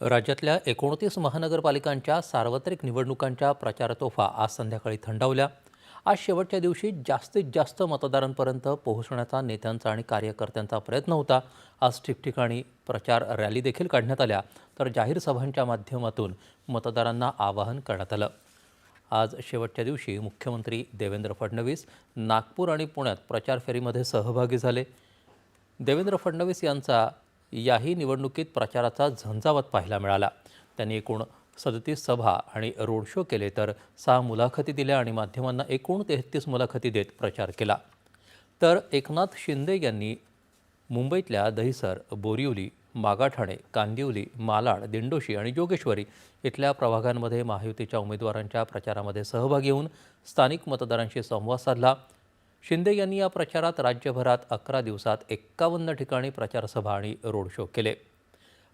राज्यातल्या 29 महानगरपालिकांच्या सार्वत्रिक निवडणुकांच्या प्रचारतोफा आज संध्याकाळी थंडावल्या। आज शेवटच्या दिवशी जास्तीत जास्त मतदारांपर्यंत पोहोचण्याचा नेत्यांचा आणि कार्यकर्त्यांचा प्रयत्न होता। आज ठिकठिकाणी प्रचार रॅली देखील काढण्यात आल्या, तर जाहीर सभांच्या माध्यमातून मतदारांना आवाहन करण्यात आलं। आज शेवटच्या दिवशी मुख्यमंत्री देवेंद्र फडणवीस नागपूर आणि पुण्यात प्रचार फेरीमध्ये सहभागी झाले। देवेंद्र फडणवीस यांचा याही निवडणुकीत प्रचाराचा झंझावात पाहायला मिळाला। त्यांनी एकूण 37 सभा आणि रोड शो केले, तर 6 मुलाखती दिल्या आणि माध्यमांना एकूण 33 मुलाखती देत प्रचार केला। तर एकनाथ शिंदे यांनी मुंबईतल्या दहिसर, बोरिवली, मागाठाणे, कांदिवली, मालाड, दिंडोशी आणि जोगेश्वरी इथल्या प्रभागांमध्ये महायुतीच्या उमेदवारांच्या प्रचारामध्ये सहभागी होऊन स्थानिक मतदारांशी संवाद साधला। शिंदे यांनी या प्रचारात राज्यभरात 11 दिवसात 51 ठिकाणी प्रचारसभा आणि रोड शो केले।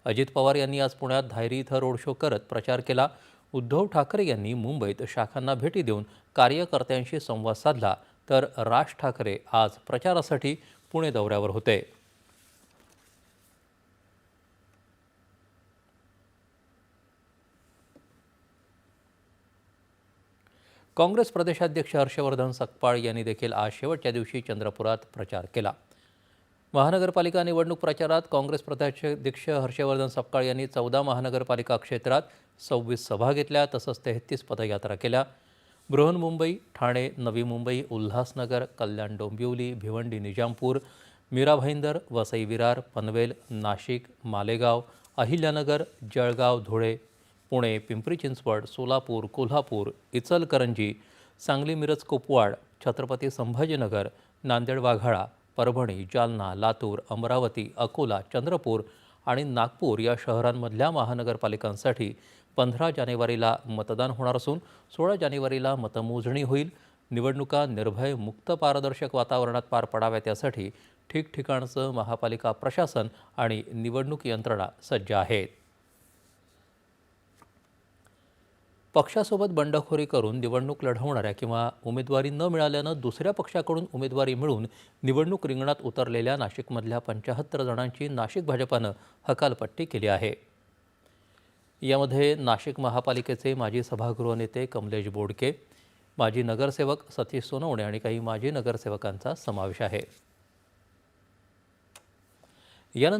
अजित पवार यांनी आज पुण्यात धायरी इथं रोड शो करत प्रचार केला। उद्धव ठाकरे यांनी मुंबईत शाखांना भेटी देऊन कार्यकर्त्यांशी संवाद साधला, तर राज ठाकरे आज प्रचारासाठी पुणे दौऱ्यावर होते। काँग्रेस प्रदेशाध्यक्ष हर्षवर्धन सकपाळ यांनी देखील आज शेवटच्या दिवशी चंद्रपुरात प्रचार केला। महानगरपालिका निवडणूक प्रचारात काँग्रेस प्रदेशाध्यक्ष हर्षवर्धन सकपाळ यांनी 14 महानगरपालिका क्षेत्रात 26 सभा घेतल्या, तसंच 33 पदयात्रा केल्या। बृहन्मुंबई, ठाणे, नवी मुंबई, उल्हासनगर, कल्याण डोंबिवली, भिवंडी निजामपूर, मीरा भाईंदर, वसई विरार, पनवेल, नाशिक, मालेगाव, अहिल्यानगर, जळगाव, धुळे, पुणे, पिंपरी चिंचवड, सोलापूर, कोल्हापूर, इचलकरंजी, सांगली, मिरज, कुपवाड, छत्रपती संभाजीनगर, नांदेड, वाघाळा, परभणी, जालना, लातूर, अमरावती, अकोला, चंद्रपूर आणि नागपूर या शहरांमधल्या महानगरपालिकांसाठी 15 जानेवारीला मतदान होणार असून 16 जानेवारीला मतमोजणी होईल। निवडणुका निर्भय, मुक्त, पारदर्शक वातावरणात पार पडाव्यात यासाठी ठिकठिकाणचं महापालिका प्रशासन आणि निवडणूक यंत्रणा सज्ज आहेत। पक्षासोबत बंडखोरी करून निवडणूक लढवणाऱ्या किंवा उमेदवारी न मिळाल्यानं दुसऱ्या पक्षाकडून उमेदवारी मिळवून निवडणूक रिंगणात उतरलेल्या नाशिकमधल्या 75 जणांची नाशिक भाजपानं हकालपट्टी केली आहे। यामध्ये नाशिक महापालिकेचे माजी सभागृह नेते कमलेश बोडके, माजी नगरसेवक सतीश सोनवणे आणि काही माजी नगरसेवकांचा समावेश आहे। यानंतर